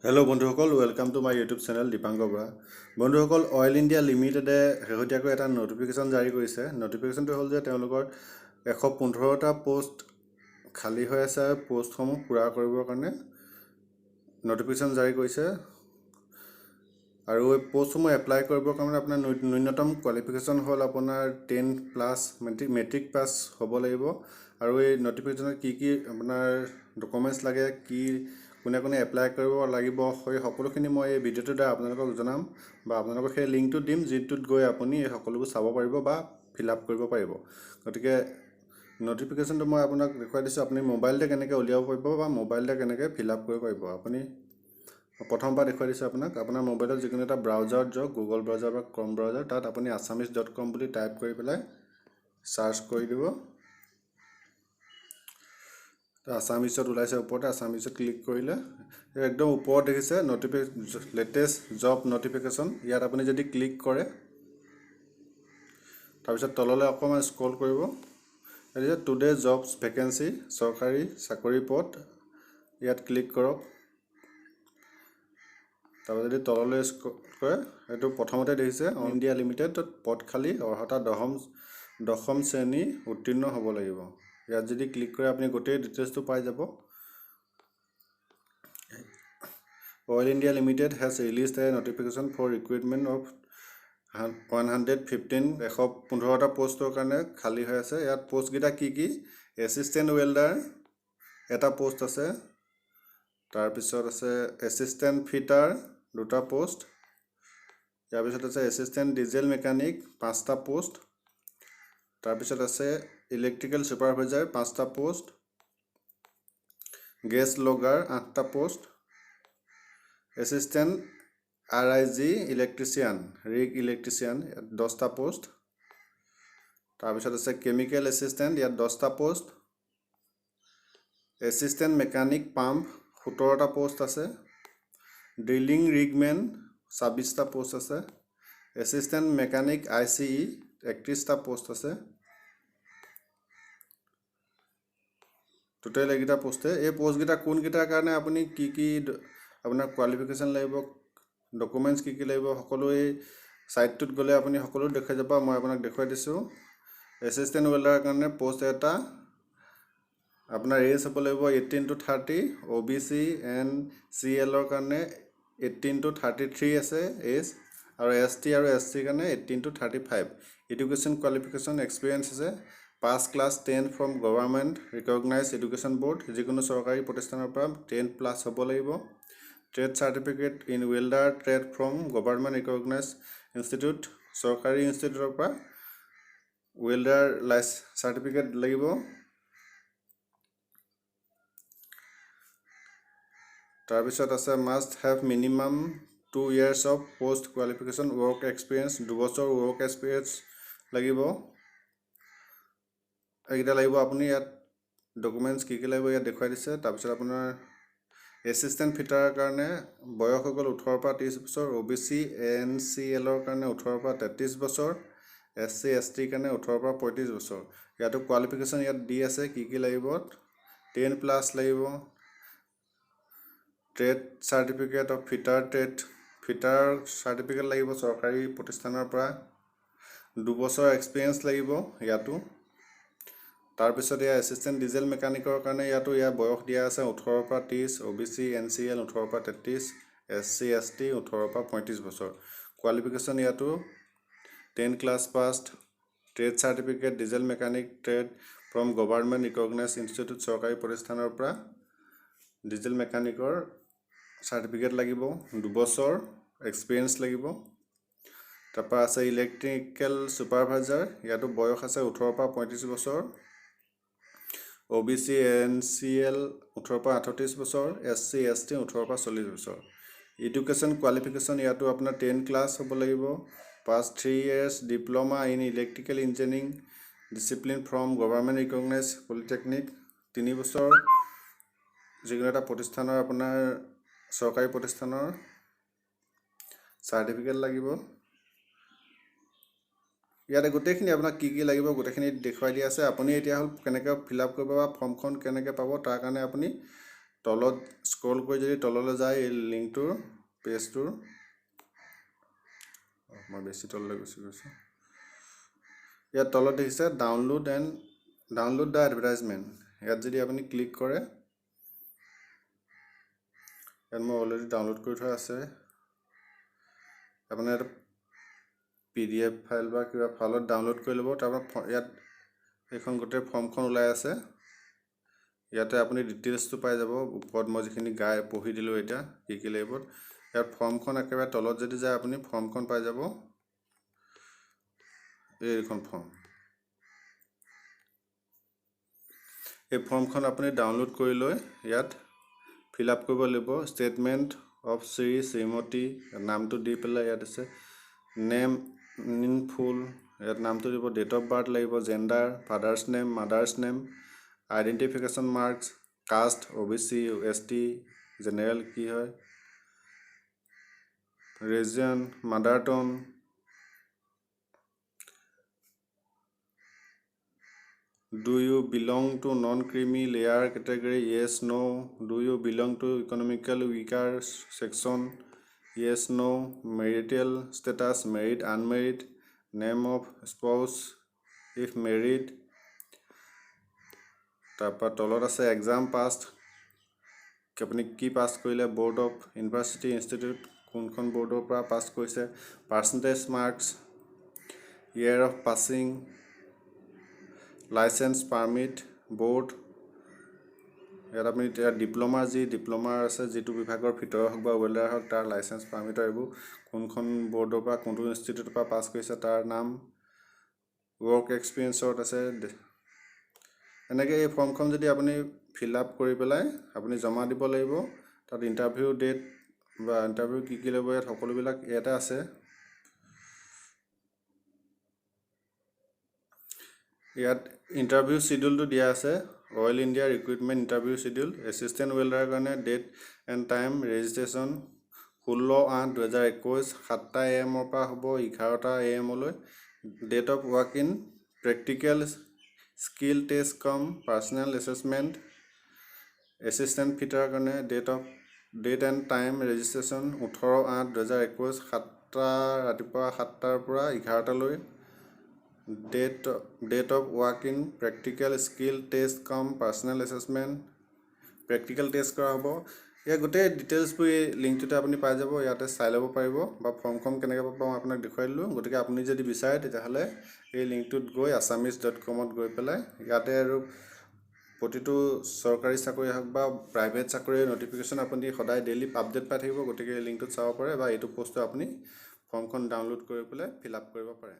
Hello' বন্ধুসকল, welcome to my YouTube channel Dipankar Bora. বন্ধুসকল, oil India লিমিটেডে শেহতীয়াকৈ এটা নটিফিকেশ্যন জাৰি কৰিছে। নটিফিকেশ্যনটো হ'ল যে তেওঁলোকৰ 115টা পোষ্ট খালী হৈ আছে আৰু পোষ্টসমূহ পূৰা কৰিবৰ কাৰণে নটিফিকেশ্যন জাৰি কৰিছে। আৰু এই পোষ্টসমূহ এপ্লাই কৰিবৰ কাৰণে আপোনাৰ ন্যূনতম কোৱালিফিকেশ্যন হ'ল আপোনাৰ 10+ মেট্ৰিক পাছ হ'ব লাগিব। আৰু এই নটিফিকেশ্যনত কি আপোনাৰ ডকুমেণ্টছ লাগে, কোনে কোনে এপ্লাই কৰিব লাগিব, সেই সকলোখিনি মই এই ভিডিঅ'টোৰ দ্বাৰা আপোনালোকক জনাম বা আপোনালোকক সেই লিংকটো দিম, যিটোত গৈ আপুনি এই সকলোবোৰ চাব পাৰিব বা ফিল আপ কৰিব পাৰিব। গতিকে নটিফিকেশ্যনটো মই আপোনাক দেখুৱাই দিছোঁ, আপুনি মোবাইলতে কেনেকৈ উলিয়াব পাৰিব বা মোবাইলতে কেনেকৈ ফিল আপ কৰিব পাৰিব। আপুনি প্ৰথমবাৰ দেখুৱাই দিছোঁ আপোনাক। আপোনাৰ মোবাইলত যিকোনো এটা ব্ৰাউজাৰত যাওক, গুগল ব্ৰাউজাৰ বা ক্ৰম ব্ৰাউজাৰ, তাত আপুনি assamese.com বুলি টাইপ কৰি পেলাই চাৰ্চ কৰি দিব। আছামিছত ওলাইছে ওপৰতে, আছামিছত ক্লিক কৰিলে একদম ওপৰত দেখিছে লেটেষ্ট জব নটিফিকেশ্যন। ইয়াত আপুনি যদি ক্লিক কৰে, তাৰপিছত তললৈ অকণমান স্ক্ৰল কৰিব, এতিয়া টুডে জবছ ভেকেঞ্চি, চৰকাৰী চাকৰি পদ, ইয়াত ক্লিক কৰক। তাৰপিছত যদি তললৈ স্ক্ৰল কৰে, এইটো প্ৰথমতে দেখিছে অল ইণ্ডিয়া লিমিটেডত পদ খালী, অৰ্হতা দশম শ্ৰেণী উত্তীৰ্ণ হ'ব লাগিব। ইয়াত যদি ক্লিক কৰে আপুনি গোটেই ডিটেইলছটো পাই যাব। Oil India limited has released a notification for recruitment of 115টা পোষ্টৰ কাৰণে খালী হৈ আছে। ইয়াত পোষ্টকেইটা কি এছিষ্টেণ্ট ৱেল্ডাৰ এটা পোষ্ট আছে, তাৰপিছত আছে এছিষ্টেণ্ট ফিটাৰ 2টা পোষ্ট, ইয়াৰ পিছত আছে এছিষ্টেণ্ট ডিজেল মেকানিক 5টা পোষ্ট, তাৰপিছত আছে ইলেক্ট্ৰিকেল ছুপাৰভাইজাৰ 5টা পোষ্ট, গেছ লগাৰ 8টা post, assistant RIG electrician, rig electrician 10টা পোষ্ট, তাৰপিছত আছে কেমিকেল এছিষ্টেণ্ট, ইয়াত 10টা পোষ্ট, এছিষ্টেণ্ট মেকানিক পাম্প 17টা পোষ্ট আছে, ড্ৰিলিং ৰিগমেন 26টা পোষ্ট আছে, এছিষ্টেণ্ট মেকানিক ICE 31টা পোষ্ট আছে। টোটেল এইকেইটা পোষ্টে। এই পোষ্টকেইটা কোনকেইটাৰ কাৰণে আপুনি কি আপোনাৰ কোৱালিফিকেশ্যন লাগিব, ডকুমেণ্টছ কি লাগিব, সকলো এই ছাইটটোত গ'লে আপুনি সকলো দেখাই যাব। মই আপোনাক দেখুৱাই দিছোঁ। এছিষ্টেণ্ট ৱেল্ডাৰৰ কাৰণে পোষ্ট এটা, আপোনাৰ এজ হ'ব লাগিব 18 to 30, OBC and CLৰ কাৰণে 18 to 33 আছে এজ, আৰু ST আৰু SC কাৰণে 18 to 35। এডুকেশ্যন কোৱালিফিকেশ্যন এক্সপিৰিয়েঞ্চ আছে pass class 10 from government recognize education board, যিকোনো চৰকাৰী প্ৰতিষ্ঠানৰ পৰা 10+ হ'ব লাগিব। Trade certificate in welder trade from government recognise institute, চৰকাৰী ইনষ্টিটিউটৰ পৰা ৱেল্ডাৰ চাৰ্টিফিকেট লাগিব। তাৰপিছত আছে must have minimum 2 years of post qualification work experience, 2 বছৰ ৱৰ্ক এক্সপিৰিয়েঞ্চ লাগিব। এইকেইটা লাগিব। আপুনি ইয়াত ডকুমেণ্টছ কি লাগিব ইয়াত দেখুৱাই দিছে। তাৰপিছত আপোনাৰ এছিষ্টেণ্ট ফিটাৰৰ কাৰণে বয়স হৈ গ'ল 18 পৰা 30 বছৰ, OBC NCLৰ কাৰণে 18 পৰা 33 বছৰ, SC ST কাৰণে 18 পৰা 35 বছৰ। ইয়াতো কোৱালিফিকেশ্যন ইয়াত দি আছে কি লাগিব, 10+ লাগিব, trade certificate of fitter certificate লাগিব চৰকাৰী প্ৰতিষ্ঠানৰ পৰা, 2 বছৰ এক্সপিৰিয়েঞ্চ লাগিব ইয়াতো। তাৰপিছত ইয়াৰ এছিষ্টেণ্ট ডিজেল মেকানিকৰ কাৰণে ইয়াৰ বয়স দিয়া আছে 18 পৰা 30, OBC NCL 18 পৰা 33, SC ST 18 পৰা 35 বছৰ। কোৱালিফিকেশ্যন ইয়াতো 10+ pass, trade certificate diesel mechanic trade from government recognise institute, চৰকাৰী প্ৰতিষ্ঠানৰ পৰা ডিজেল মেকানিকৰ চাৰ্টিফিকেট লাগিব, 2 বছৰ এক্সপিৰিয়েঞ্চ লাগিব। তাৰপৰা আছে ইলেক্ট্ৰিকেল ছুপাৰভাইজাৰ, ইয়াতো বয়স আছে 18 পৰা 35 বছৰ, OBC NCL 18 পৰা 38 বছৰ, SC ST 18 পৰা 40 বছৰ। এডুকেশ্যন কোৱালিফিকেশ্যন ইয়াতো আপোনাৰ 10+ হ'ব লাগিব, পাছ 3 years diploma in electrical engineering discipline from government recognise polytechnic, 3 বছৰ যিকোনো এটা প্ৰতিষ্ঠানৰ আপোনাৰ চৰকাৰী প্ৰতিষ্ঠানৰ চাৰ্টিফিকেট লাগিব। ইয়াতে গোটেইখিনি আপোনাক কি লাগিব গোটেইখিনি দেখুৱাই দিয়া আছে। আপুনি এতিয়া হ'ল কেনেকৈ ফিল আপ কৰিব বা ফৰ্মখন কেনেকৈ পাব, তাৰ কাৰণে আপুনি তলত স্ক্ৰল কৰি যদি তললৈ যায় এই লিংকটোৰ পেজটোৰ মই বেছি তললৈ গুচি গৈছোঁ ইয়াত তলত দেখিছে ডাউনলোড দ্য এডভাৰটাইজমেণ্ট ইয়াত যদি আপুনি ক্লিক কৰে ইয়াত মই অলৰেডি ডাউনলোড কৰি থোৱা আছে আপুনি এটা PDF ফাইল বা কিবা ফাইলত ডাউনলোড কৰি ল'ব তাৰপৰা ইয়াত এইখন গোটেই ফৰ্মখন ওলাই আছে ইয়াতে আপুনি ডিটেইলছটো পাই যাব ওপৰত মই যিখিনি পঢ়ি দিলোঁ এতিয়া কি লাগিব ইয়াত ফৰ্মখন একেবাৰে তলত যদি যায় আপুনি ফৰ্মখন পাই যাব এইখন ফৰ্ম এই ফৰ্মখন আপুনি ডাউনলোড কৰি লৈ ইয়াত ফিল আপ কৰিব লাগিব ষ্টেটমেণ্ট অফ শ্ৰীমতী নামটো দি পেলাই ইয়াত আছে নেম ইন ফুল ইয়াত নামটো দিব ডেট অফ বাৰ্থ লাগিব gender father's name mother's name identification marks caste OBC ST general কি হয় religion mother tongue Do you belong to non-creamy layer category? Yes, no. Do you belong to economical weaker section? Yes, no. Marital status, married, unmarried. Name of spouse, if married. তাৰপৰা তলত আছে exam passed. আপুনি কি পাছ কৰিলে board of university institute কোনখন boardৰ পৰা পাছ কৰিছে percentage marks year of passing licence permit board ইয়াত আপুনি ডিপ্লোমা আছে যেটো বিভাগৰ ভিতৰ হক বা ওয়েল্ডাৰ হক তাৰ লাইসেন্স পাৰমিট আহিব কোনখন বোৰ্ডৰ পৰা কোনটো ইনষ্টিটিউটৰ পৰা পাছ কৰিছে তাৰ নাম ওয়াৰ্ক এক্সপেৰিয়েন্সত আছে এনেকৈ এই ফৰ্মখন যদি আপুনি ফিল আপ কৰি পেলাই আপুনি জমা দিব লাগিব তাত ইন্টাৰভিউ ডেট বা ইন্টাৰভিউ কি ল'ব ইয়াত সকলোবিলাক ইয়াতে আছে ইয়াত ইন্টাৰভিউ শিডিউলটো দিয়া আছে oil India recruitment interview schedule assistant ওয়েল্ডাৰৰ কাৰণে ডেট এণ্ড টাইম ৰেজিষ্ট্ৰেচন 16/8/2021 7টা AM ৰ পৰা হ'ব 11টা AM লৈ date of walk in practical skill test cum personnel assessment assistant ফিটাৰৰ কাৰণে ডেট এণ্ড টাইম ৰেজিষ্ট্ৰেচন 18/8/2021 7টা ৰাতিপুৱা 7টাৰ পৰা 11টা লৈ date of work in practical skill test com personal assessment practical test কৰা হ'ব এই গোটেই ডিটেইলছবোৰ এই লিংকটোতে আপুনি পাই যাব ইয়াতে চাই ল'ব পাৰিব বা ফৰ্মখন কেনেকৈ পাব মই আপোনাক দেখুৱাই দিলোঁ গতিকে আপুনি যদি বিচাৰে তেতিয়াহ'লে এই লিংকটোত গৈ assamese.com ত গৈ পেলাই ইয়াতে আৰু প্ৰতিটো চৰকাৰী চাকৰি হওক বা প্ৰাইভেট চাকৰিৰ নটিফিকেশ্যন আপুনি সদায় ডেইলি আপডেট পাই থাকিব গতিকে এই লিংকটোত চাব পাৰে বা এইটো পোষ্টটো আপুনি ফৰ্মখন ডাউনলোড কৰি পেলাই ফিল আপ কৰিব পাৰে